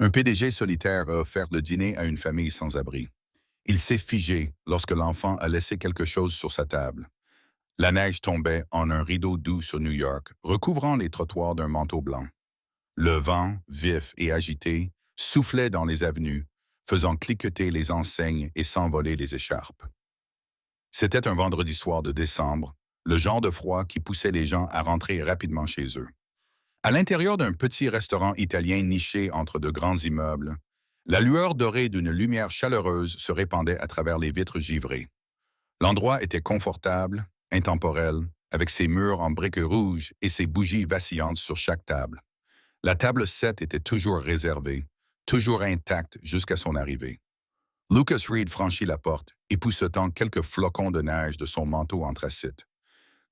Un PDG solitaire a offert le dîner à une famille sans abri. Il s'est figé lorsque l'enfant a laissé quelque chose sur sa table. La neige tombait en un rideau doux sur New York, recouvrant les trottoirs d'un manteau blanc. Le vent, vif et agité, soufflait dans les avenues, faisant cliqueter les enseignes et s'envoler les écharpes. C'était un vendredi soir de décembre, le genre de froid qui poussait les gens à rentrer rapidement chez eux. À l'intérieur d'un petit restaurant italien niché entre de grands immeubles, la lueur dorée d'une lumière chaleureuse se répandait à travers les vitres givrées. L'endroit était confortable, intemporel, avec ses murs en briques rouges et ses bougies vacillantes sur chaque table. La table 7 était toujours réservée, toujours intacte jusqu'à son arrivée. Lucas Reed franchit la porte, époussetant quelques flocons de neige de son manteau anthracite.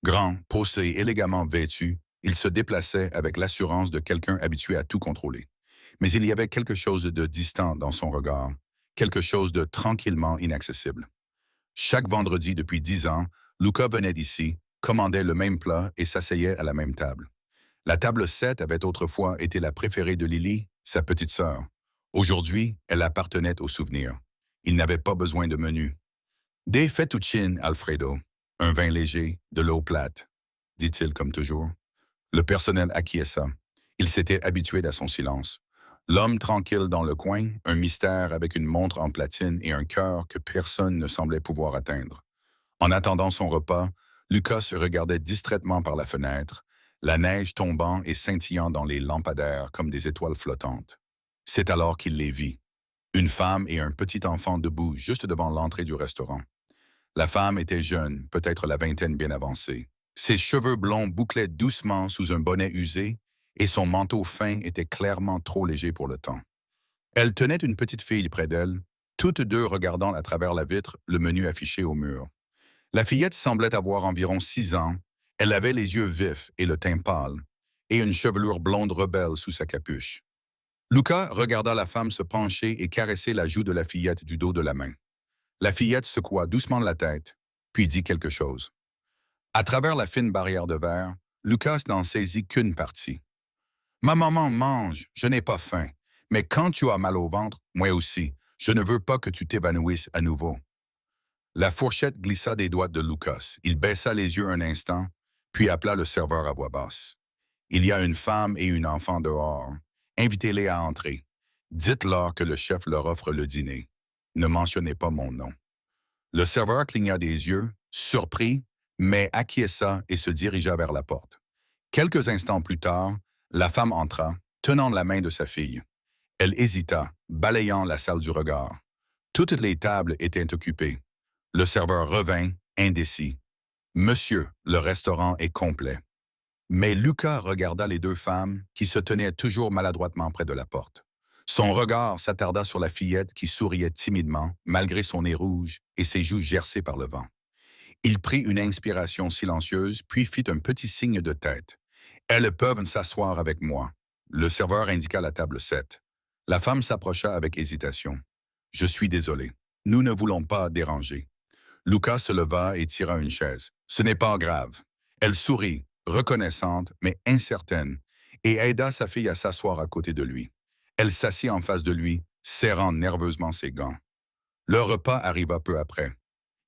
Grand, posé, élégamment vêtu, il se déplaçait avec l'assurance de quelqu'un habitué à tout contrôler. Mais il y avait quelque chose de distant dans son regard, quelque chose de tranquillement inaccessible. Chaque vendredi depuis 10 ans, Luca venait d'ici, commandait le même plat et s'asseyait à la même table. La table 7 avait autrefois été la préférée de Lily, sa petite sœur. Aujourd'hui, elle appartenait au souvenir. Il n'avait pas besoin de menu. Des fettuccine Alfredo, un vin léger, de l'eau plate, dit-il comme toujours. Le personnel acquiesça. Il s'était habitué à son silence. L'homme tranquille dans le coin, un mystère avec une montre en platine et un cœur que personne ne semblait pouvoir atteindre. En attendant son repas, Lucas se regardait distraitement par la fenêtre, la neige tombant et scintillant dans les lampadaires comme des étoiles flottantes. C'est alors qu'il les vit. Une femme et un petit enfant debout juste devant l'entrée du restaurant. La femme était jeune, peut-être la vingtaine bien avancée. Ses cheveux blonds bouclaient doucement sous un bonnet usé et son manteau fin était clairement trop léger pour le temps. Elle tenait une petite fille près d'elle, toutes deux regardant à travers la vitre le menu affiché au mur. La fillette semblait avoir environ 6 ans. Elle avait les yeux vifs et le teint pâle, et une chevelure blonde rebelle sous sa capuche. Luca regarda la femme se pencher et caresser la joue de la fillette du dos de la main. La fillette secoua doucement la tête, puis dit quelque chose. À travers la fine barrière de verre, Lucas n'en saisit qu'une partie. Ma maman mange, je n'ai pas faim, mais quand tu as mal au ventre, moi aussi, je ne veux pas que tu t'évanouisses à nouveau. La fourchette glissa des doigts de Lucas. Il baissa les yeux un instant, puis appela le serveur à voix basse. Il y a une femme et une enfant dehors. Invitez-les à entrer. Dites-leur que le chef leur offre le dîner. Ne mentionnez pas mon nom. Le serveur cligna des yeux, surpris, mais acquiesça et se dirigea vers la porte. Quelques instants plus tard, la femme entra, tenant la main de sa fille. Elle hésita, balayant la salle du regard. Toutes les tables étaient occupées. Le serveur revint, indécis. Monsieur, le restaurant est complet. Mais Lucas regarda les deux femmes qui se tenaient toujours maladroitement près de la porte. Son regard s'attarda sur la fillette qui souriait timidement, malgré son nez rouge et ses joues gercées par le vent. Il prit une inspiration silencieuse, puis fit un petit signe de tête. Elles peuvent s'asseoir avec moi. Le serveur indiqua la table 7. La femme s'approcha avec hésitation. Je suis désolé. Nous ne voulons pas déranger. Lucas se leva et tira une chaise. Ce n'est pas grave. Elle sourit, reconnaissante, mais incertaine, et aida sa fille à s'asseoir à côté de lui. Elle s'assit en face de lui, serrant nerveusement ses gants. Le repas arriva peu après.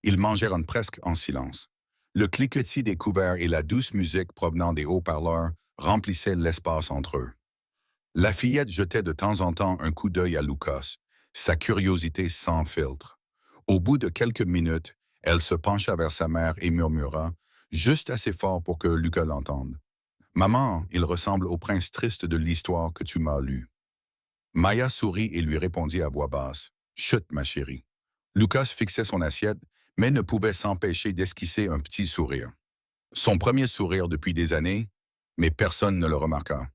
Ils mangèrent presque en silence. Le cliquetis des couverts et la douce musique provenant des haut-parleurs remplissaient l'espace entre eux. La fillette jetait de temps en temps un coup d'œil à Lucas, sa curiosité sans filtre. Au bout de quelques minutes, elle se pencha vers sa mère et murmura, juste assez fort pour que Lucas l'entende. « Maman, il ressemble au prince triste de l'histoire que tu m'as lue. » Maya sourit et lui répondit à voix basse. « Chut, ma chérie. » Lucas fixait son assiette, mais ne pouvait s'empêcher d'esquisser un petit sourire. Son premier sourire depuis des années, mais personne ne le remarqua.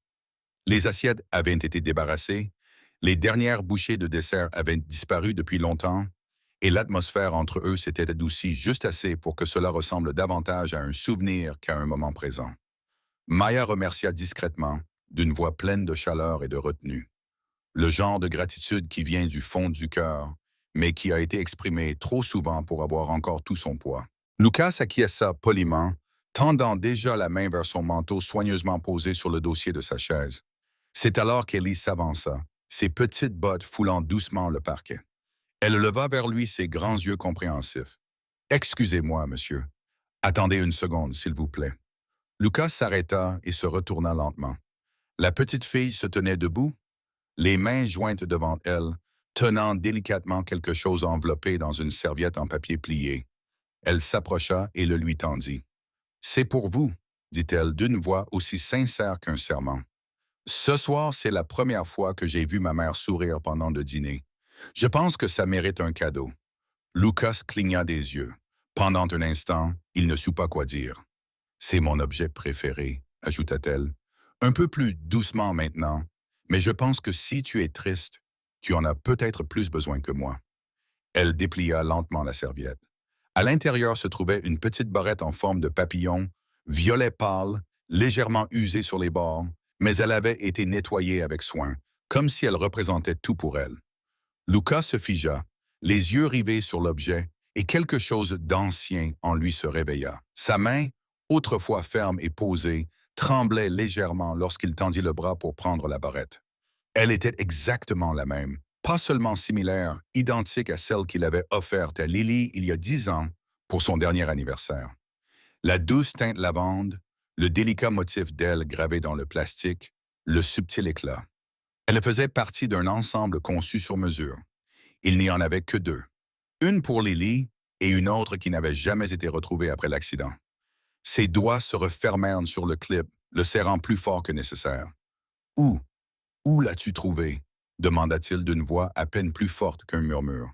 Les assiettes avaient été débarrassées, les dernières bouchées de dessert avaient disparu depuis longtemps, et l'atmosphère entre eux s'était adoucie juste assez pour que cela ressemble davantage à un souvenir qu'à un moment présent. Maya remercia discrètement, d'une voix pleine de chaleur et de retenue. Le genre de gratitude qui vient du fond du cœur, mais qui a été exprimé trop souvent pour avoir encore tout son poids. Lucas acquiesça poliment, tendant déjà la main vers son manteau soigneusement posé sur le dossier de sa chaise. C'est alors qu'Ellie s'avança, ses petites bottes foulant doucement le parquet. Elle leva vers lui ses grands yeux compréhensifs. « Excusez-moi, monsieur. Attendez une seconde, s'il vous plaît. » Lucas s'arrêta et se retourna lentement. La petite fille se tenait debout, les mains jointes devant elle, tenant délicatement quelque chose enveloppé dans une serviette en papier plié. Elle s'approcha et le lui tendit. « C'est pour vous, » dit-elle d'une voix aussi sincère qu'un serment. « Ce soir, c'est la première fois que j'ai vu ma mère sourire pendant le dîner. Je pense que ça mérite un cadeau. » Lucas cligna des yeux. Pendant un instant, il ne sut pas quoi dire. « C'est mon objet préféré, » ajouta-t-elle. « Un peu plus doucement maintenant, mais je pense que si tu es triste, tu en as peut-être plus besoin que moi. » Elle déplia lentement la serviette. À l'intérieur se trouvait une petite barrette en forme de papillon, violet pâle, légèrement usée sur les bords, mais elle avait été nettoyée avec soin, comme si elle représentait tout pour elle. Lucas se figea, les yeux rivés sur l'objet, et quelque chose d'ancien en lui se réveilla. Sa main, autrefois ferme et posée, tremblait légèrement lorsqu'il tendit le bras pour prendre la barrette. Elle était exactement la même, pas seulement similaire, identique à celle qu'il avait offerte à Lily il y a 10 ans pour son dernier anniversaire. La douce teinte lavande, le délicat motif d'aile gravé dans le plastique, le subtil éclat. Elle faisait partie d'un ensemble conçu sur mesure. Il n'y en avait que 2. Une pour Lily et une autre qui n'avait jamais été retrouvée après l'accident. Ses doigts se refermèrent sur le clip, le serrant plus fort que nécessaire. « Où l'as-tu trouvé ?» demanda-t-il d'une voix à peine plus forte qu'un murmure.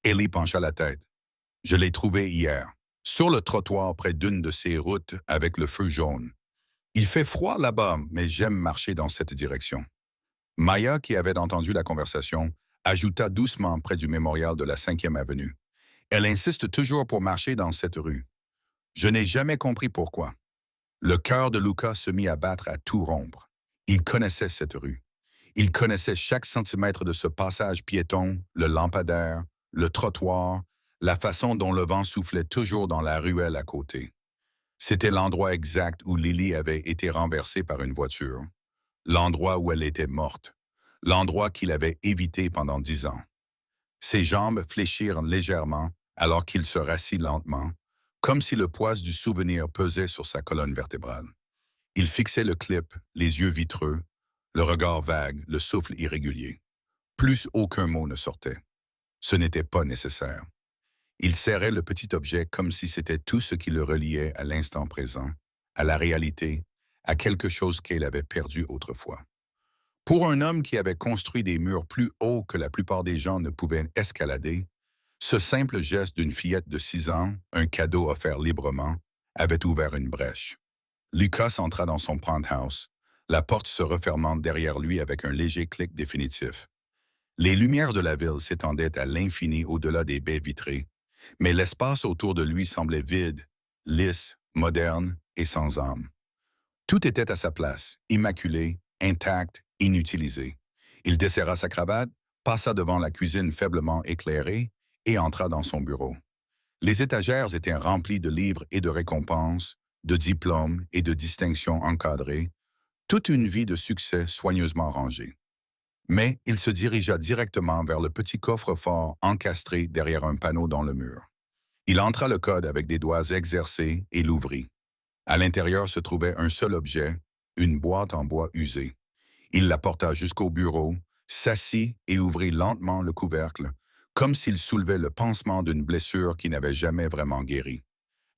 Ellie pencha la tête. « Je l'ai trouvé hier, sur le trottoir près d'une de ces routes avec le feu jaune. Il fait froid là-bas, mais j'aime marcher dans cette direction. » Maya, qui avait entendu la conversation, ajouta doucement près du mémorial de la 5e avenue. « Elle insiste toujours pour marcher dans cette rue. Je n'ai jamais compris pourquoi. » Le cœur de Lucas se mit à battre à tout rompre. Il connaissait cette rue. Il connaissait chaque centimètre de ce passage piéton, le lampadaire, le trottoir, la façon dont le vent soufflait toujours dans la ruelle à côté. C'était l'endroit exact où Lily avait été renversée par une voiture, l'endroit où elle était morte, l'endroit qu'il avait évité pendant 10 ans. Ses jambes fléchirent légèrement alors qu'il se rassit lentement, comme si le poids du souvenir pesait sur sa colonne vertébrale. Il fixait le clip, les yeux vitreux, le regard vague, le souffle irrégulier. Plus aucun mot ne sortait. Ce n'était pas nécessaire. Il serrait le petit objet comme si c'était tout ce qui le reliait à l'instant présent, à la réalité, à quelque chose qu'elle avait perdu autrefois. Pour un homme qui avait construit des murs plus hauts que la plupart des gens ne pouvaient escalader, ce simple geste d'une fillette de 6 ans, un cadeau offert librement, avait ouvert une brèche. Lucas entra dans son penthouse, la porte se refermant derrière lui avec un léger clic définitif. Les lumières de la ville s'étendaient à l'infini au-delà des baies vitrées, mais l'espace autour de lui semblait vide, lisse, moderne et sans âme. Tout était à sa place, immaculé, intact, inutilisé. Il desserra sa cravate, passa devant la cuisine faiblement éclairée et entra dans son bureau. Les étagères étaient remplies de livres et de récompenses, de diplômes et de distinctions encadrées, toute une vie de succès soigneusement rangée. Mais il se dirigea directement vers le petit coffre-fort encastré derrière un panneau dans le mur. Il entra le code avec des doigts exercés et l'ouvrit. À l'intérieur se trouvait un seul objet, une boîte en bois usée. Il la porta jusqu'au bureau, s'assit et ouvrit lentement le couvercle, comme s'il soulevait le pansement d'une blessure qui n'avait jamais vraiment guéri.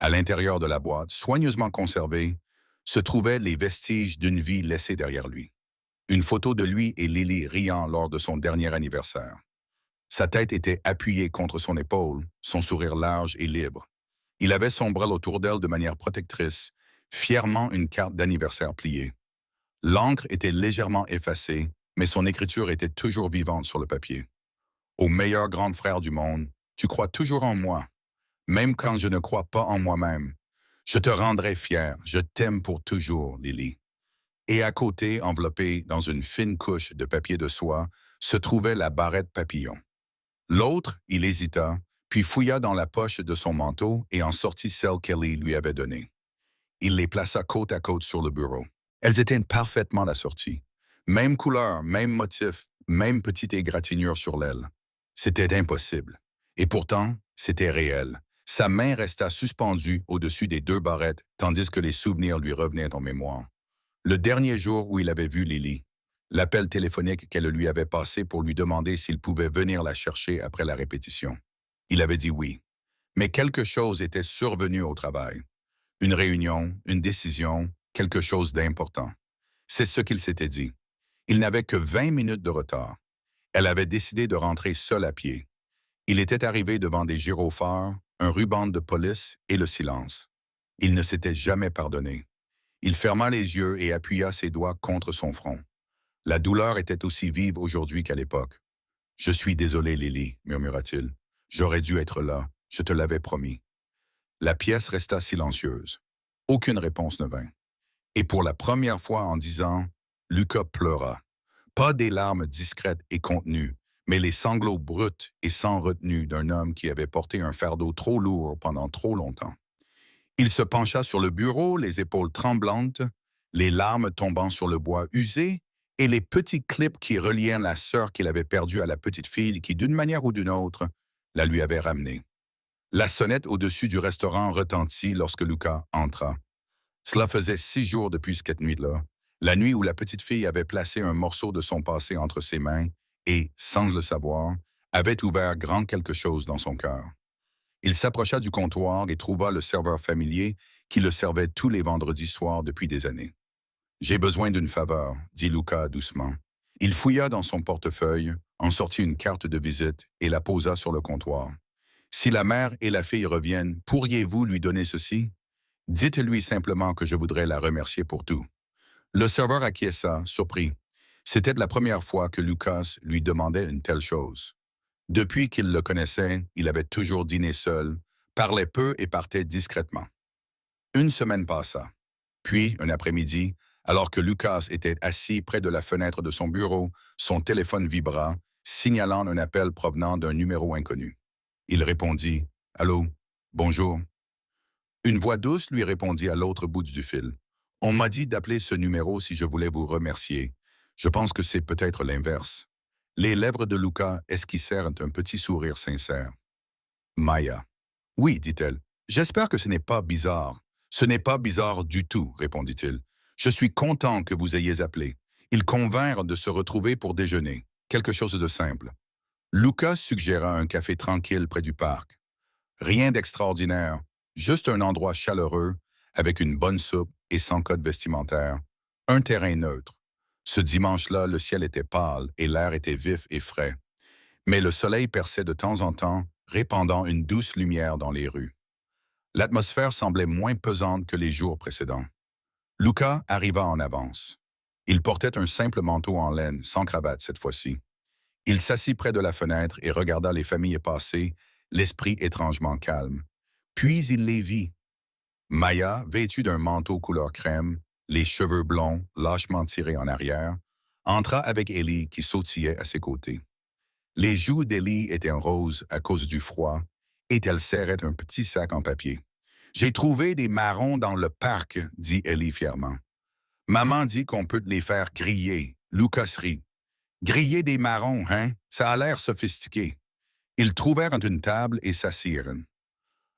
À l'intérieur de la boîte, soigneusement conservée, se trouvaient les vestiges d'une vie laissée derrière lui. Une photo de lui et Lily riant lors de son dernier anniversaire. Sa tête était appuyée contre son épaule, son sourire large et libre. Il avait son bras autour d'elle de manière protectrice, fièrement une carte d'anniversaire pliée. L'encre était légèrement effacée, mais son écriture était toujours vivante sur le papier. « Au meilleur grand frère du monde, tu crois toujours en moi, même quand je ne crois pas en moi-même. Je te rendrai fier, je t'aime pour toujours, Lily. » Et à côté, enveloppée dans une fine couche de papier de soie, se trouvait la barrette papillon. L'autre, il hésita, puis fouilla dans la poche de son manteau et en sortit celle qu'Ellie lui avait donnée. Il les plaça côte à côte sur le bureau. Elles étaient parfaitement assorties. Même couleur, même motif, même petite égratignure sur l'aile. C'était impossible. Et pourtant, c'était réel. Sa main resta suspendue au-dessus des deux barrettes, tandis que les souvenirs lui revenaient en mémoire. Le dernier jour où il avait vu Lily, l'appel téléphonique qu'elle lui avait passé pour lui demander s'il pouvait venir la chercher après la répétition. Il avait dit oui. Mais quelque chose était survenu au travail. Une réunion, une décision, quelque chose d'important. C'est ce qu'il s'était dit. Il n'avait que 20 minutes de retard. Elle avait décidé de rentrer seule à pied. Il était arrivé devant des gyrophares, un ruban de police et le silence. Il ne s'était jamais pardonné. Il ferma les yeux et appuya ses doigts contre son front. La douleur était aussi vive aujourd'hui qu'à l'époque. « Je suis désolé, Lily, » murmura-t-il. « J'aurais dû être là. Je te l'avais promis. » La pièce resta silencieuse. Aucune réponse ne vint. Et pour la première fois en 10 ans, Lucas pleura. Pas des larmes discrètes et contenues, mais les sanglots bruts et sans retenue d'un homme qui avait porté un fardeau trop lourd pendant trop longtemps. Il se pencha sur le bureau, les épaules tremblantes, les larmes tombant sur le bois usé et les petits clips qui reliaient la sœur qu'il avait perdue à la petite fille qui, d'une manière ou d'une autre, la lui avait ramenée. La sonnette au-dessus du restaurant retentit lorsque Lucas entra. Cela faisait 6 jours depuis cette nuit-là, la nuit où la petite fille avait placé un morceau de son passé entre ses mains et, sans le savoir, avait ouvert grand quelque chose dans son cœur. Il s'approcha du comptoir et trouva le serveur familier qui le servait tous les vendredis soirs depuis des années. « J'ai besoin d'une faveur, » dit Lucas doucement. Il fouilla dans son portefeuille, en sortit une carte de visite et la posa sur le comptoir. « Si la mère et la fille reviennent, pourriez-vous lui donner ceci? Dites-lui simplement que je voudrais la remercier pour tout. » Le serveur acquiesça, surpris. C'était la première fois que Lucas lui demandait une telle chose. Depuis qu'il le connaissait, il avait toujours dîné seul, parlait peu et partait discrètement. Une semaine passa. Puis, un après-midi, alors que Lucas était assis près de la fenêtre de son bureau, son téléphone vibra, signalant un appel provenant d'un numéro inconnu. Il répondit « Allô, bonjour ». Une voix douce lui répondit à l'autre bout du fil. « On m'a dit d'appeler ce numéro si je voulais vous remercier. Je pense que c'est peut-être l'inverse. » Les lèvres de Lucas esquissèrent un petit sourire sincère. « Maya. »« Oui, dit-elle. J'espère que ce n'est pas bizarre. »« Ce n'est pas bizarre du tout, répondit-il. Je suis content que vous ayez appelé. Ils convinrent de se retrouver pour déjeuner. Quelque chose de simple. » Lucas suggéra un café tranquille près du parc. Rien d'extraordinaire, juste un endroit chaleureux, avec une bonne soupe et sans code vestimentaire. Un terrain neutre. Ce dimanche-là, le ciel était pâle et l'air était vif et frais. Mais le soleil perçait de temps en temps, répandant une douce lumière dans les rues. L'atmosphère semblait moins pesante que les jours précédents. Lucas arriva en avance. Il portait un simple manteau en laine, sans cravate cette fois-ci. Il s'assit près de la fenêtre et regarda les familles passer, l'esprit étrangement calme. Puis il les vit. Maya, vêtue d'un manteau couleur crème, les cheveux blonds lâchement tirés en arrière, entra avec Ellie qui sautillait à ses côtés. Les joues d'Ellie étaient roses à cause du froid et elle serrait un petit sac en papier. « J'ai trouvé des marrons dans le parc, » dit Ellie fièrement. « Maman dit qu'on peut les faire griller. » Lucas rit. « Griller des marrons, hein? Ça a l'air sophistiqué. » Ils trouvèrent une table et s'assirent.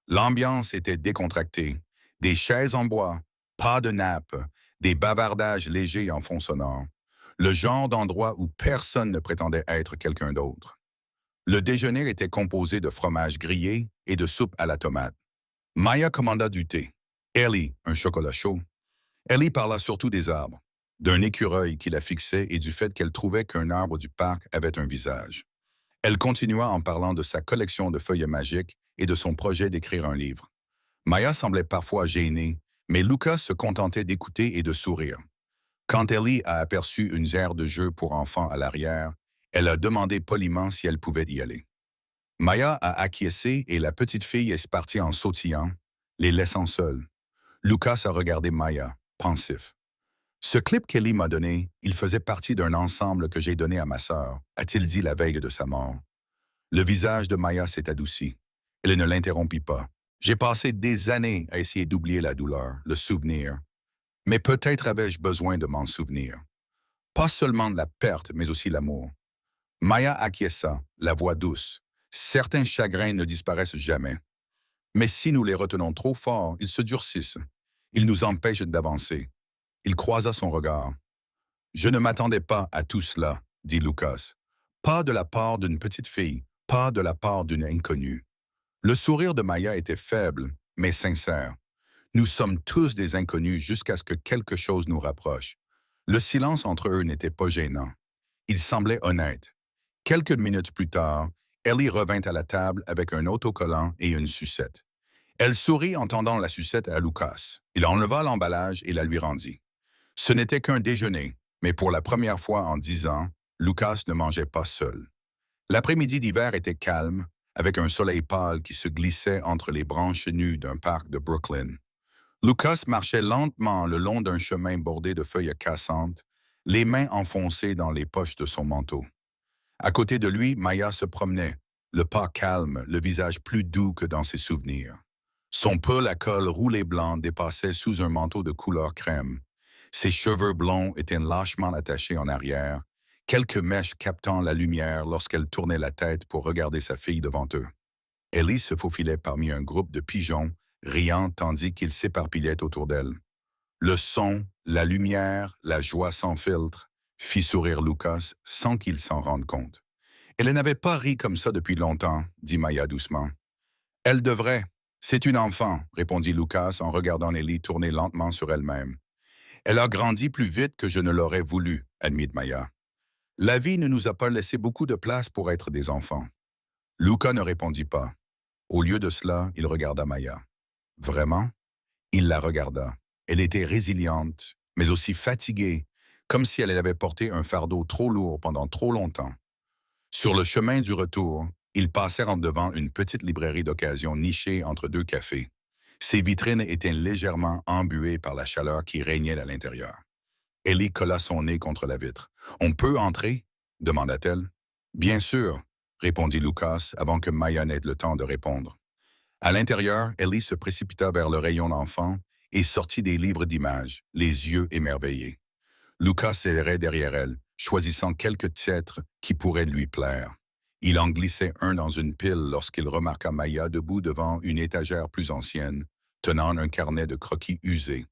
L'ambiance était décontractée. Des chaises en bois, pas de nappe, des bavardages légers en fond sonore. Le genre d'endroit où personne ne prétendait être quelqu'un d'autre. Le déjeuner était composé de fromage grillé et de soupe à la tomate. Maya commanda du thé. Ellie, un chocolat chaud. Ellie parla surtout des arbres, d'un écureuil qui la fixait et du fait qu'elle trouvait qu'un arbre du parc avait un visage. Elle continua en parlant de sa collection de feuilles magiques et de son projet d'écrire un livre. Maya semblait parfois gênée, mais Lucas se contentait d'écouter et de sourire. Quand Ellie a aperçu une aire de jeu pour enfants à l'arrière, elle a demandé poliment si elle pouvait y aller. Maya a acquiescé et la petite fille est partie en sautillant, les laissant seuls. Lucas a regardé Maya, pensif. « Ce clip qu'Ellie m'a donné, il faisait partie d'un ensemble que j'ai donné à ma sœur, a-t-il dit la veille de sa mort. » Le visage de Maya s'est adouci. Elle ne l'interrompit pas. « J'ai passé des années à essayer d'oublier la douleur, le souvenir. Mais peut-être avais-je besoin de m'en souvenir. Pas seulement de la perte, mais aussi l'amour. Maya acquiesça, la voix douce. Certains chagrins ne disparaissent jamais. Mais si nous les retenons trop fort, ils se durcissent. Ils nous empêchent d'avancer. Il croisa son regard. Je ne m'attendais pas à tout cela, dit Lucas. Pas de la part d'une petite fille, pas de la part d'une inconnue. Le sourire de Maya était faible, mais sincère. Nous sommes tous des inconnus jusqu'à ce que quelque chose nous rapproche. Le silence entre eux n'était pas gênant. Il semblait honnête. Quelques minutes plus tard, Ellie revint à la table avec un autocollant et une sucette. Elle sourit en tendant la sucette à Lucas. Il enleva l'emballage et la lui rendit. Ce n'était qu'un déjeuner, mais pour la première fois en 10 ans, Lucas ne mangeait pas seul. L'après-midi d'hiver était calme, avec un soleil pâle qui se glissait entre les branches nues d'un parc de Brooklyn. Lucas marchait lentement le long d'un chemin bordé de feuilles cassantes, les mains enfoncées dans les poches de son manteau. À côté de lui, Maya se promenait, le pas calme, le visage plus doux que dans ses souvenirs. Son pull à col roulé blanc dépassait sous un manteau de couleur crème. Ses cheveux blonds étaient lâchement attachés en arrière, quelques mèches captant la lumière lorsqu'elle tournait la tête pour regarder sa fille devant eux. Ellie se faufilait parmi un groupe de pigeons, riant tandis qu'ils s'éparpillaient autour d'elle. Le son, la lumière, la joie sans filtre, fit sourire Lucas sans qu'il s'en rende compte. Elle n'avait pas ri comme ça depuis longtemps, dit Maya doucement. Elle devrait. C'est une enfant, répondit Lucas en regardant Ellie tourner lentement sur elle-même. Elle a grandi plus vite que je ne l'aurais voulu, admit Maya. La vie ne nous a pas laissé beaucoup de place pour être des enfants. Luca ne répondit pas. Au lieu de cela, il regarda Maya. Vraiment? Il la regarda. Elle était résiliente, mais aussi fatiguée, comme si elle avait porté un fardeau trop lourd pendant trop longtemps. Sur le chemin du retour, ils passèrent en devant une petite librairie d'occasion nichée entre deux cafés. Ses vitrines étaient légèrement embuées par la chaleur qui régnait à l'intérieur. Ellie colla son nez contre la vitre. « On peut entrer ?» demanda-t-elle. « Bien sûr », répondit Lucas avant que Maya n'ait le temps de répondre. À l'intérieur, Ellie se précipita vers le rayon d'enfants et sortit des livres d'images, les yeux émerveillés. Lucas serrait derrière elle, choisissant quelques titres qui pourraient lui plaire. Il en glissait un dans une pile lorsqu'il remarqua Maya debout devant une étagère plus ancienne, tenant un carnet de croquis usés.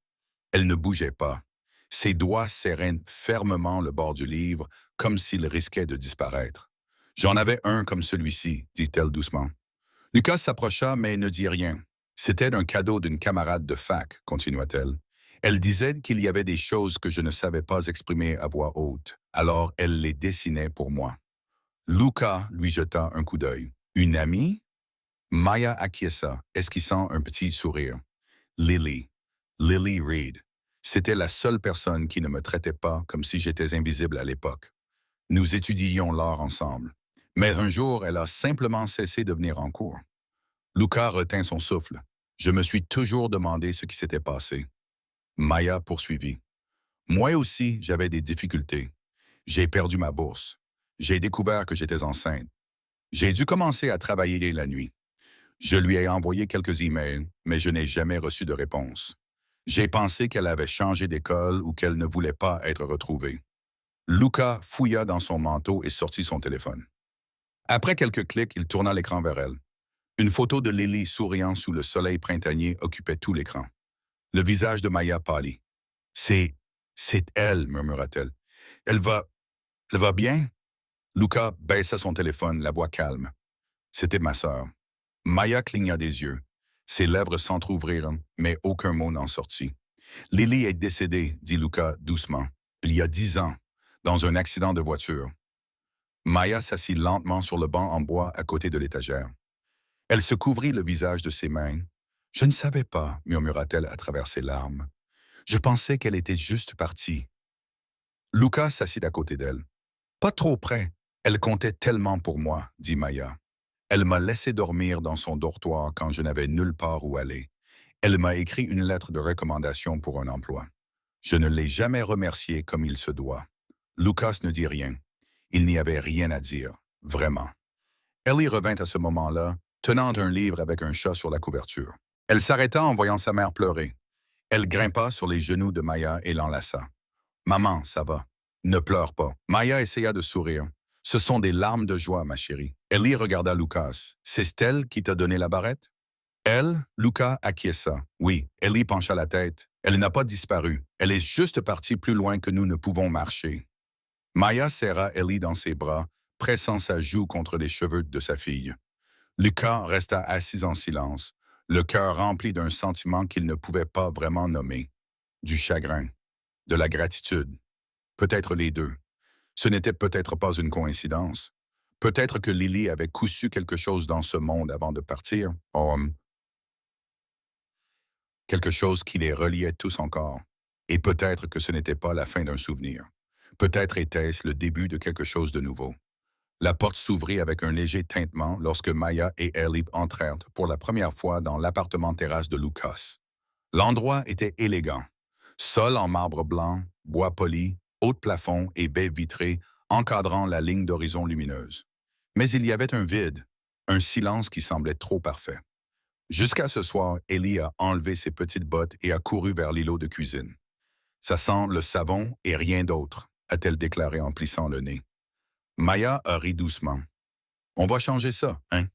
Elle ne bougeait pas. Ses doigts serraient fermement le bord du livre, comme s'il risquait de disparaître. « J'en avais un comme celui-ci, dit-elle doucement. Lucas s'approcha, mais ne dit rien. C'était un cadeau d'une camarade de fac, continua-t-elle. Elle disait qu'il y avait des choses que je ne savais pas exprimer à voix haute, alors elle les dessinait pour moi. Lucas lui jeta un coup d'œil. Une amie? Maya acquiesça, esquissant un petit sourire. Lily. Lily Reed. C'était la seule personne qui ne me traitait pas comme si j'étais invisible à l'époque. Nous étudiions l'art ensemble. Mais un jour, elle a simplement cessé de venir en cours. Lucas retint son souffle. Je me suis toujours demandé ce qui s'était passé. Maya poursuivit. Moi aussi, j'avais des difficultés. J'ai perdu ma bourse. J'ai découvert que j'étais enceinte. J'ai dû commencer à travailler la nuit. Je lui ai envoyé quelques emails, mais je n'ai jamais reçu de réponse. J'ai pensé qu'elle avait changé d'école ou qu'elle ne voulait pas être retrouvée. Lucas fouilla dans son manteau et sortit son téléphone. Après quelques clics, il tourna l'écran vers elle. Une photo de Lily souriant sous le soleil printanier occupait tout l'écran. Le visage de Maya pâlit. « C'est elle, murmura-t-elle. Elle va bien? » Lucas baissa son téléphone, la voix calme. C'était ma sœur. Maya cligna des yeux. Ses lèvres s'entr'ouvrirent, mais aucun mot n'en sortit. « Lily est décédée, dit Lucas doucement, il y a 10 ans, dans un accident de voiture. » Maya s'assit lentement sur le banc en bois à côté de l'étagère. Elle se couvrit le visage de ses mains. « Je ne savais pas, murmura-t-elle à travers ses larmes. Je pensais qu'elle était juste partie. » Lucas s'assit à côté d'elle. « Pas trop près. Elle comptait tellement pour moi, dit Maya. Elle m'a laissé dormir dans son dortoir quand je n'avais nulle part où aller. Elle m'a écrit une lettre de recommandation pour un emploi. Je ne l'ai jamais remerciée comme il se doit. » Lucas ne dit rien. Il n'y avait rien à dire, vraiment. Ellie revint à ce moment-là, tenant un livre avec un chat sur la couverture. Elle s'arrêta en voyant sa mère pleurer. Elle grimpa sur les genoux de Maya et l'enlaça. « Maman, ça va. Ne pleure pas. » Maya essaya de sourire. Ce sont des larmes de joie, ma chérie. Ellie regarda Lucas. C'est Stella qui t'a donné la barrette? Elle, Lucas acquiesça. Oui, Ellie pencha la tête. Elle n'a pas disparu. Elle est juste partie plus loin que nous ne pouvons marcher. Maya serra Ellie dans ses bras, pressant sa joue contre les cheveux de sa fille. Lucas resta assis en silence, le cœur rempli d'un sentiment qu'il ne pouvait pas vraiment nommer. Du chagrin, de la gratitude. Peut-être les deux. Ce n'était peut-être pas une coïncidence. Peut-être que Lily avait cousu quelque chose dans ce monde avant de partir. Quelque chose qui les reliait tous encore. Et peut-être que ce n'était pas la fin d'un souvenir. Peut-être était-ce le début de quelque chose de nouveau. La porte s'ouvrit avec un léger tintement lorsque Maya et Ellie entrèrent pour la première fois dans l'appartement-terrasse de Lucas. L'endroit était élégant. Sol en marbre blanc, bois poli, haut de plafond et baies vitrées encadrant la ligne d'horizon lumineuse. Mais il y avait un vide, un silence qui semblait trop parfait. Jusqu'à ce soir, Ellie a enlevé ses petites bottes et a couru vers l'îlot de cuisine. Ça sent le savon et rien d'autre, a-t-elle déclaré en plissant le nez. Maya a ri doucement. On va changer ça, hein?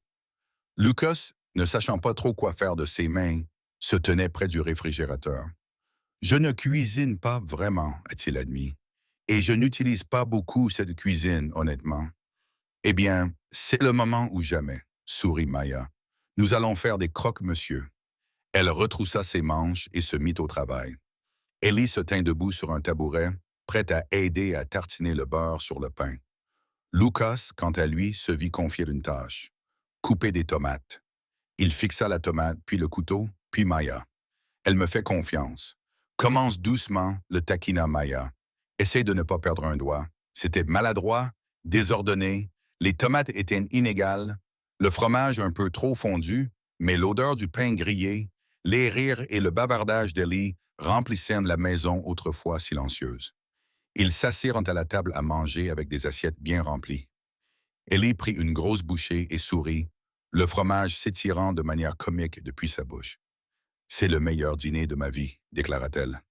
Lucas, ne sachant pas trop quoi faire de ses mains, se tenait près du réfrigérateur. Je ne cuisine pas vraiment, a-t-il admis. Et je n'utilise pas beaucoup cette cuisine, honnêtement. Eh bien, c'est le moment ou jamais, sourit Maya. Nous allons faire des croque-monsieur. Elle retroussa ses manches et se mit au travail. Ellie se tint debout sur un tabouret, prête à aider à tartiner le beurre sur le pain. Lucas, quant à lui, se vit confier une tâche. Couper des tomates. Il fixa la tomate, puis le couteau, puis Maya. Elle me fait confiance. Commence doucement, le taquina Maya. Essaye de ne pas perdre un doigt. C'était maladroit, désordonné, les tomates étaient inégales, le fromage un peu trop fondu, mais l'odeur du pain grillé, les rires et le bavardage d'Ellie remplissaient la maison autrefois silencieuse. Ils s'assirent à la table à manger avec des assiettes bien remplies. Ellie prit une grosse bouchée et sourit, le fromage s'étirant de manière comique depuis sa bouche. « C'est le meilleur dîner de ma vie », déclara-t-elle.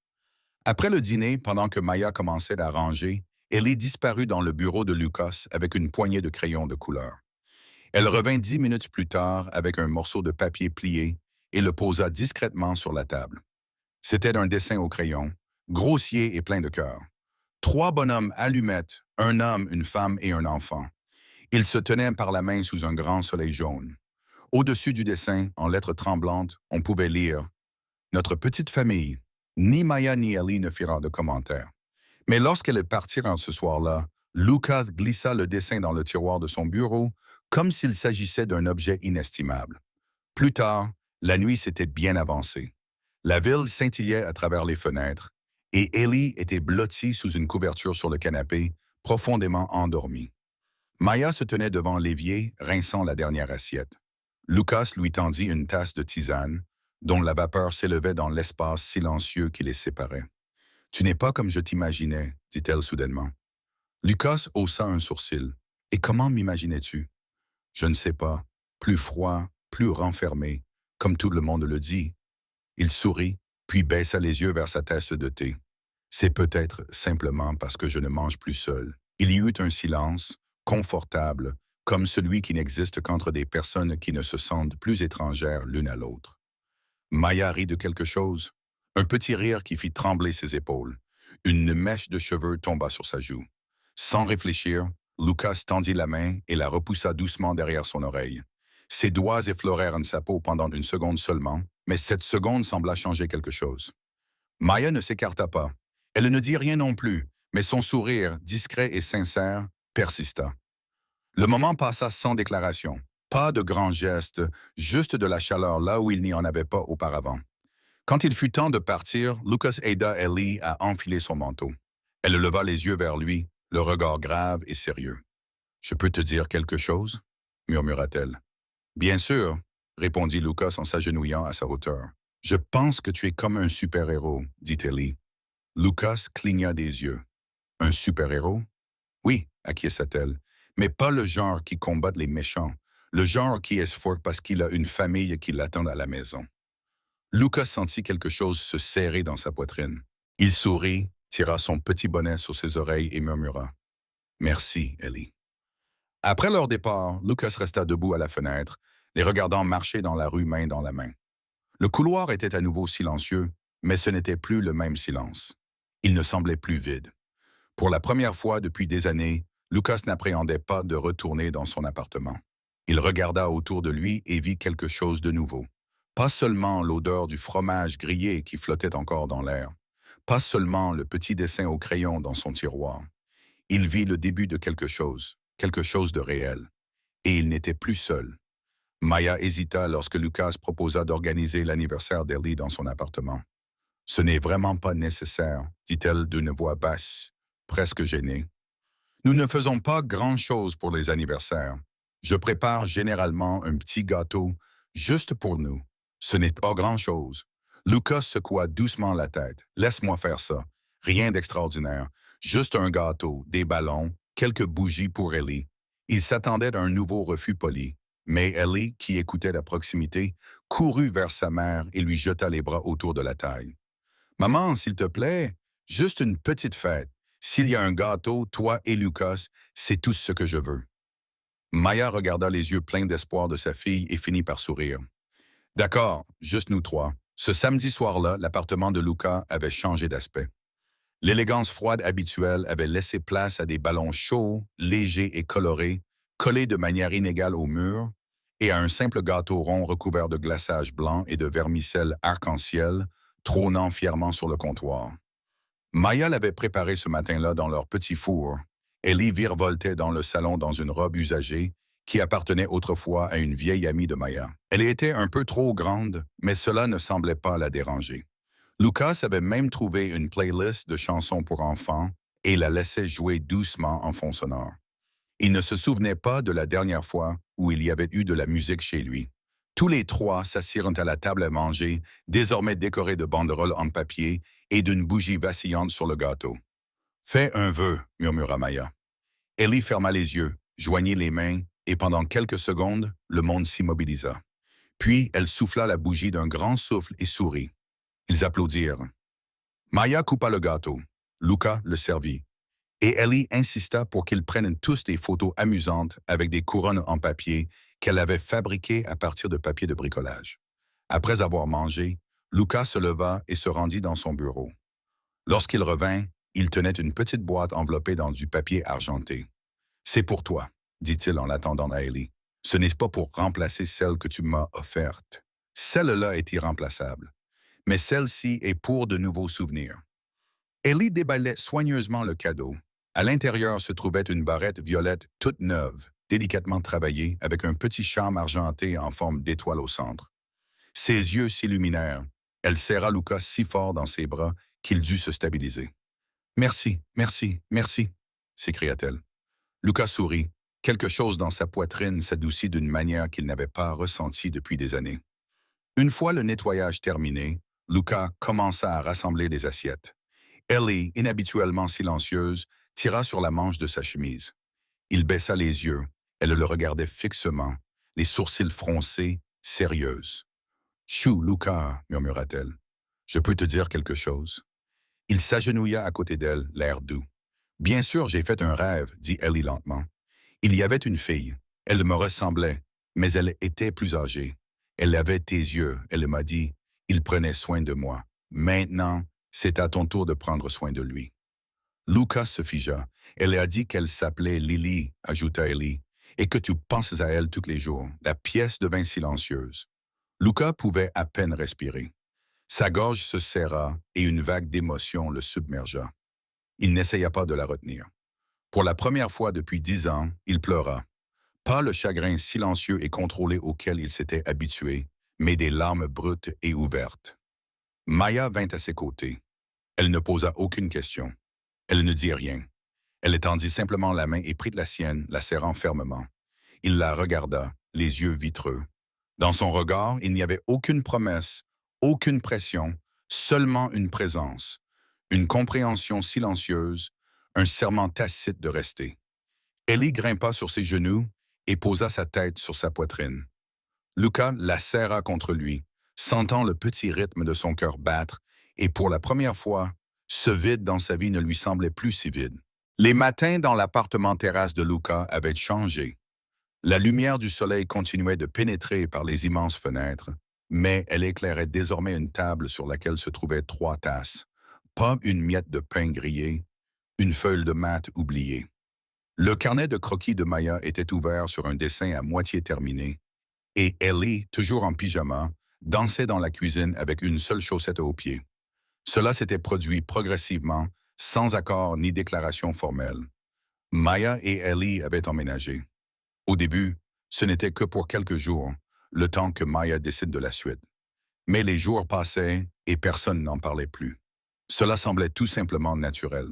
Après le dîner, pendant que Maya commençait à ranger, Ellie disparut dans le bureau de Lucas avec une poignée de crayons de couleur. Elle revint 10 minutes plus tard avec un morceau de papier plié et le posa discrètement sur la table. C'était un dessin au crayon, grossier et plein de cœur. 3 bonhommes allumettes, un homme, une femme et un enfant. Ils se tenaient par la main sous un grand soleil jaune. Au-dessus du dessin, en lettres tremblantes, on pouvait lire « Notre petite famille ». Ni Maya ni Ellie ne firent de commentaires. Mais lorsqu'elles partirent ce soir-là, Lucas glissa le dessin dans le tiroir de son bureau comme s'il s'agissait d'un objet inestimable. Plus tard, la nuit s'était bien avancée. La ville scintillait à travers les fenêtres et Ellie était blottie sous une couverture sur le canapé, profondément endormie. Maya se tenait devant l'évier, rinçant la dernière assiette. Lucas lui tendit une tasse de tisane, dont la vapeur s'élevait dans l'espace silencieux qui les séparait. « Tu n'es pas comme je t'imaginais, » dit-elle soudainement. Lucas haussa un sourcil. « Et comment m'imaginais-tu? » « Je ne sais pas. Plus froid, plus renfermé, comme tout le monde le dit. » Il sourit, puis baissa les yeux vers sa tasse de thé. « C'est peut-être simplement parce que je ne mange plus seul. » Il y eut un silence, confortable, comme celui qui n'existe qu'entre des personnes qui ne se sentent plus étrangères l'une à l'autre. Maya rit de quelque chose, un petit rire qui fit trembler ses épaules. Une mèche de cheveux tomba sur sa joue. Sans réfléchir, Lucas tendit la main et la repoussa doucement derrière son oreille. Ses doigts effleurèrent sa peau pendant une seconde seulement, mais cette seconde sembla changer quelque chose. Maya ne s'écarta pas. Elle ne dit rien non plus, mais son sourire, discret et sincère, persista. Le moment passa sans déclaration. Pas de grands gestes, juste de la chaleur là où il n'y en avait pas auparavant. Quand il fut temps de partir, Lucas aida Ellie à enfiler son manteau. Elle leva les yeux vers lui, le regard grave et sérieux. « Je peux te dire quelque chose ?» murmura-t-elle. « Bien sûr, » répondit Lucas en s'agenouillant à sa hauteur. « Je pense que tu es comme un super-héros, » dit Ellie. Lucas cligna des yeux. « Un super-héros? »« Oui, » acquiesça-t-elle, « mais pas le genre qui combat les méchants, le genre qui est fort parce qu'il a une famille qui l'attend à la maison. » Lucas sentit quelque chose se serrer dans sa poitrine. Il sourit, tira son petit bonnet sur ses oreilles et murmura. « Merci, Ellie. » Après leur départ, Lucas resta debout à la fenêtre, les regardant marcher dans la rue main dans la main. Le couloir était à nouveau silencieux, mais ce n'était plus le même silence. Il ne semblait plus vide. Pour la première fois depuis des années, Lucas n'appréhendait pas de retourner dans son appartement. Il regarda autour de lui et vit quelque chose de nouveau. Pas seulement l'odeur du fromage grillé qui flottait encore dans l'air, pas seulement le petit dessin au crayon dans son tiroir. Il vit le début de quelque chose de réel. Et il n'était plus seul. Maya hésita lorsque Lucas proposa d'organiser l'anniversaire d'Ellie dans son appartement. Ce n'est vraiment pas nécessaire, dit-elle d'une voix basse, presque gênée. Nous ne faisons pas grand-chose pour les anniversaires. Je prépare généralement un petit gâteau juste pour nous. Ce n'est pas grand-chose. Lucas secoua doucement la tête. Laisse-moi faire ça. Rien d'extraordinaire. Juste un gâteau, des ballons, quelques bougies pour Ellie. Il s'attendait à un nouveau refus poli. Mais Ellie, qui écoutait à proximité, courut vers sa mère et lui jeta les bras autour de la taille. Maman, s'il te plaît, juste une petite fête. S'il y a un gâteau, toi et Lucas, c'est tout ce que je veux. Maya regarda les yeux pleins d'espoir de sa fille et finit par sourire. D'accord, juste nous trois. Ce samedi soir-là, l'appartement de Lucas avait changé d'aspect. L'élégance froide habituelle avait laissé place à des ballons chauds, légers et colorés, collés de manière inégale au mur, et à un simple gâteau rond recouvert de glaçage blanc et de vermicelle arc-en-ciel, trônant fièrement sur le comptoir. Maya l'avait préparé ce matin-là dans leur petit four. Ellie virevoltait dans le salon dans une robe usagée qui appartenait autrefois à une vieille amie de Maya. Elle était un peu trop grande, mais cela ne semblait pas la déranger. Lucas avait même trouvé une playlist de chansons pour enfants et la laissait jouer doucement en fond sonore. Il ne se souvenait pas de la dernière fois où il y avait eu de la musique chez lui. Tous les trois s'assirent à la table à manger, désormais décorée de banderoles en papier et d'une bougie vacillante sur le gâteau. « Fais un vœu », murmura Maya. Ellie ferma les yeux, joignit les mains, et pendant quelques secondes, le monde s'immobilisa. Puis, elle souffla la bougie d'un grand souffle et sourit. Ils applaudirent. Maya coupa le gâteau. Lucas le servit. Et Ellie insista pour qu'ils prennent tous des photos amusantes avec des couronnes en papier qu'elle avait fabriquées à partir de papier de bricolage. Après avoir mangé, Lucas se leva et se rendit dans son bureau. Lorsqu'il revint, il tenait une petite boîte enveloppée dans du papier argenté. « C'est pour toi », dit-il en l'attendant à Ellie. « Ce n'est pas pour remplacer celle que tu m'as offerte. Celle-là est irremplaçable. Mais celle-ci est pour de nouveaux souvenirs. » Ellie déballait soigneusement le cadeau. À l'intérieur se trouvait une barrette violette toute neuve, délicatement travaillée, avec un petit charme argenté en forme d'étoile au centre. Ses yeux s'illuminèrent. Elle serra Lucas si fort dans ses bras qu'il dut se stabiliser. « Merci, merci, merci », s'écria-t-elle. Lucas sourit. Quelque chose dans sa poitrine s'adoucit d'une manière qu'il n'avait pas ressentie depuis des années. Une fois le nettoyage terminé, Lucas commença à rassembler les assiettes. Ellie, inhabituellement silencieuse, tira sur la manche de sa chemise. Il baissa les yeux. Elle le regardait fixement, les sourcils froncés, sérieuse. « Chou, Lucas », murmura-t-elle. « Je peux te dire quelque chose ?» Il s'agenouilla à côté d'elle, l'air doux. « Bien sûr, j'ai fait un rêve, » dit Ellie lentement. « Il y avait une fille. Elle me ressemblait, mais elle était plus âgée. Elle avait tes yeux, elle m'a dit. Il prenait soin de moi. Maintenant, c'est à ton tour de prendre soin de lui. » Lucas se figea. « Elle a dit qu'elle s'appelait Lily, » ajouta Ellie, « et que tu penses à elle tous les jours. » La pièce devint silencieuse. Lucas pouvait à peine respirer. Sa gorge se serra et une vague d'émotion le submergea. Il n'essaya pas de la retenir. Pour la première fois depuis 10 ans, il pleura. Pas le chagrin silencieux et contrôlé auquel il s'était habitué, mais des larmes brutes et ouvertes. Maya vint à ses côtés. Elle ne posa aucune question. Elle ne dit rien. Elle étendit simplement la main et prit la sienne, la serrant fermement. Il la regarda, les yeux vitreux. Dans son regard, il n'y avait aucune promesse, aucune pression, seulement une présence, une compréhension silencieuse, un serment tacite de rester. Ellie grimpa sur ses genoux et posa sa tête sur sa poitrine. Lucas la serra contre lui, sentant le petit rythme de son cœur battre, et pour la première fois, ce vide dans sa vie ne lui semblait plus si vide. Les matins dans l'appartement terrasse de Luca avaient changé. La lumière du soleil continuait de pénétrer par les immenses fenêtres, mais elle éclairait désormais une table sur laquelle se trouvaient 3 tasses. Pas une miette de pain grillé, une feuille de mat oubliée. Le carnet de croquis de Maya était ouvert sur un dessin à moitié terminé, et Ellie, toujours en pyjama, dansait dans la cuisine avec une seule chaussette aux pieds. Cela s'était produit progressivement, sans accord ni déclaration formelle. Maya et Ellie avaient emménagé. Au début, ce n'était que pour quelques jours, le temps que Maya décide de la suite. Mais les jours passaient et personne n'en parlait plus. Cela semblait tout simplement naturel.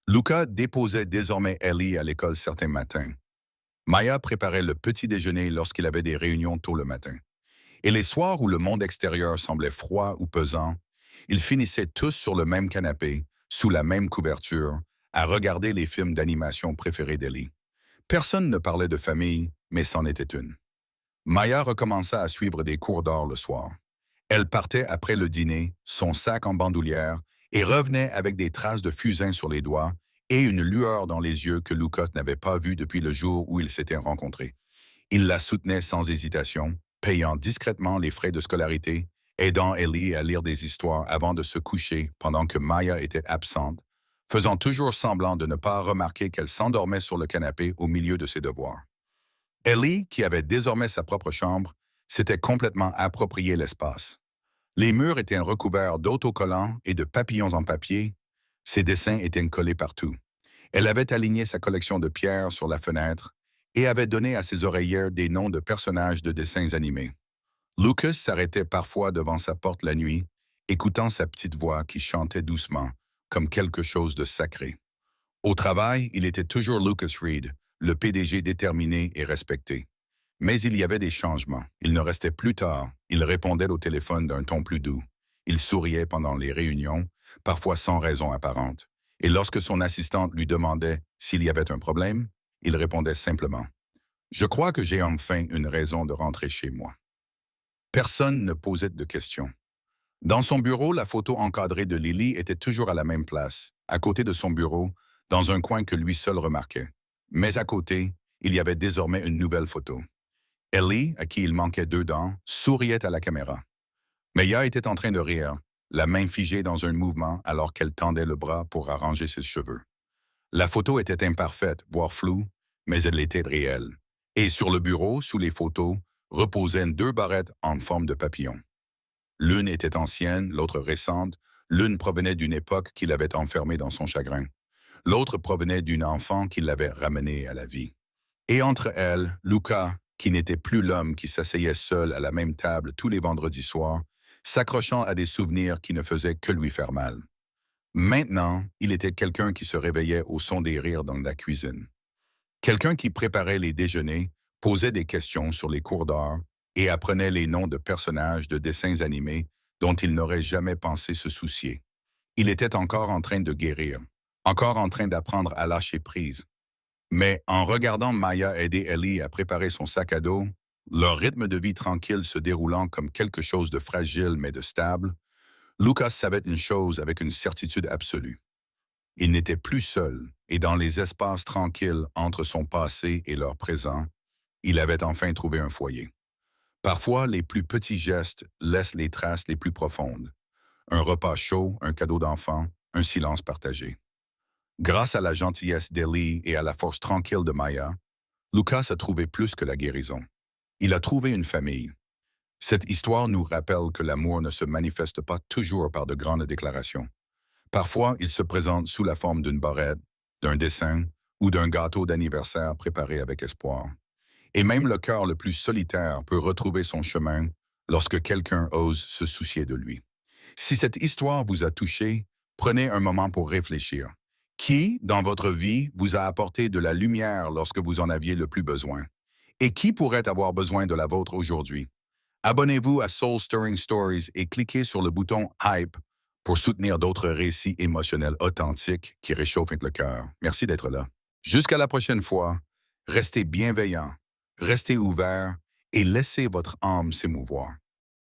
Luca déposait désormais Ellie à l'école certains matins. Maya préparait le petit déjeuner lorsqu'il avait des réunions tôt le matin. Et les soirs où le monde extérieur semblait froid ou pesant, ils finissaient tous sur le même canapé, sous la même couverture, à regarder les films d'animation préférés d'Ellie. Personne ne parlait de famille, mais c'en était une. Maya recommença à suivre des cours d'art le soir. Elle partait après le dîner, son sac en bandoulière, et revenait avec des traces de fusain sur les doigts et une lueur dans les yeux que Lucas n'avait pas vue depuis le jour où ils s'étaient rencontrés. Il la soutenait sans hésitation, payant discrètement les frais de scolarité, aidant Ellie à lire des histoires avant de se coucher pendant que Maya était absente, faisant toujours semblant de ne pas remarquer qu'elle s'endormait sur le canapé au milieu de ses devoirs. Ellie, qui avait désormais sa propre chambre, s'était complètement approprié l'espace. Les murs étaient recouverts d'autocollants et de papillons en papier. Ses dessins étaient collés partout. Elle avait aligné sa collection de pierres sur la fenêtre et avait donné à ses oreillères des noms de personnages de dessins animés. Lucas s'arrêtait parfois devant sa porte la nuit, écoutant sa petite voix qui chantait doucement, comme quelque chose de sacré. Au travail, il était toujours Lucas Reed, le PDG déterminé et respecté. Mais il y avait des changements. Il ne restait plus tard. Il répondait au téléphone d'un ton plus doux. Il souriait pendant les réunions, parfois sans raison apparente. Et lorsque son assistante lui demandait s'il y avait un problème, il répondait simplement « Je crois que j'ai enfin une raison de rentrer chez moi ». Personne ne posait de questions. Dans son bureau, la photo encadrée de Lily était toujours à la même place, à côté de son bureau, dans un coin que lui seul remarquait. Mais à côté, il y avait désormais une nouvelle photo. Ellie, à qui il manquait 2 dents, souriait à la caméra. Maya était en train de rire, la main figée dans un mouvement alors qu'elle tendait le bras pour arranger ses cheveux. La photo était imparfaite, voire floue, mais elle était réelle. Et sur le bureau, sous les photos, reposaient 2 barrettes en forme de papillon. L'une était ancienne, l'autre récente, l'une provenait d'une époque qui l'avait enfermée dans son chagrin. L'autre provenait d'une enfant qui l'avait ramenée à la vie. Et entre elles, Luca, qui n'était plus l'homme qui s'asseyait seul à la même table tous les vendredis soirs, s'accrochant à des souvenirs qui ne faisaient que lui faire mal. Maintenant, il était quelqu'un qui se réveillait au son des rires dans la cuisine. Quelqu'un qui préparait les déjeuners, posait des questions sur les cours d'art et apprenait les noms de personnages de dessins animés dont il n'aurait jamais pensé se soucier. Il était encore en train de guérir, encore en train d'apprendre à lâcher prise. Mais en regardant Maya aider Ellie à préparer son sac à dos, leur rythme de vie tranquille se déroulant comme quelque chose de fragile mais de stable, Lucas savait une chose avec une certitude absolue. Il n'était plus seul, et dans les espaces tranquilles entre son passé et leur présent, il avait enfin trouvé un foyer. Parfois, les plus petits gestes laissent les traces les plus profondes. Un repas chaud, un cadeau d'enfant, un silence partagé. Grâce à la gentillesse d'Ellie et à la force tranquille de Maya, Lucas a trouvé plus que la guérison. Il a trouvé une famille. Cette histoire nous rappelle que l'amour ne se manifeste pas toujours par de grandes déclarations. Parfois, il se présente sous la forme d'une barrette, d'un dessin ou d'un gâteau d'anniversaire préparé avec espoir. Et même le cœur le plus solitaire peut retrouver son chemin lorsque quelqu'un ose se soucier de lui. Si cette histoire vous a touché, prenez un moment pour réfléchir. Qui, dans votre vie, vous a apporté de la lumière lorsque vous en aviez le plus besoin? Et qui pourrait avoir besoin de la vôtre aujourd'hui? Abonnez-vous à Soul Stirring Stories et cliquez sur le bouton Hype pour soutenir d'autres récits émotionnels authentiques qui réchauffent le cœur. Merci d'être là. Jusqu'à la prochaine fois, restez bienveillants, restez ouverts et laissez votre âme s'émouvoir.